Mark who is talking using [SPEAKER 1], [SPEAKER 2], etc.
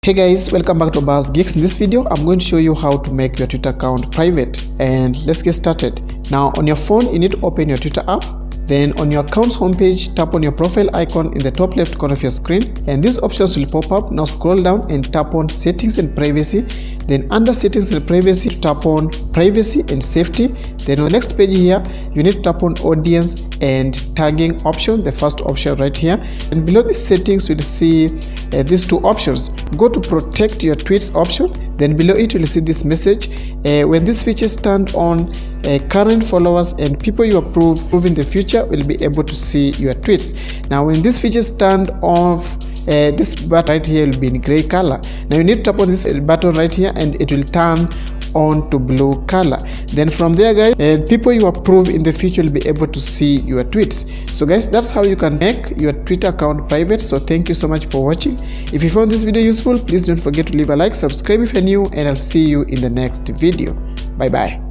[SPEAKER 1] Hey guys, welcome back to Obakhas Geeks. In this video, I'm going to show you how to make your Twitter account private, and let's get started. Now on your phone, you need to open your Twitter app. Then on your account's homepage, tap on your profile icon in the top left corner of your screen, and these options will pop up. Now scroll down and tap on settings and privacy. Then under settings and privacy, tap on privacy and safety. Then on the next page here, you need to tap on audience and tagging option, the first option right here. And below these settings, you'll see these two options. Go to protect your tweets option. Then below it, you'll see this message. When this feature is turned on, current followers and people you approve in the future will be able to see your tweets. Now when this feature is turned off, this button right here will be in gray color. Now you need to tap on this button right here and it will turn on to blue color. Then from there guys, people you approve in the future will be able to see your tweets. So guys, that's how you can make your Twitter account private. So thank you so much for watching. If you found this video useful, please don't forget to leave a like, subscribe if you're new, and I'll see you in the next video. Bye bye.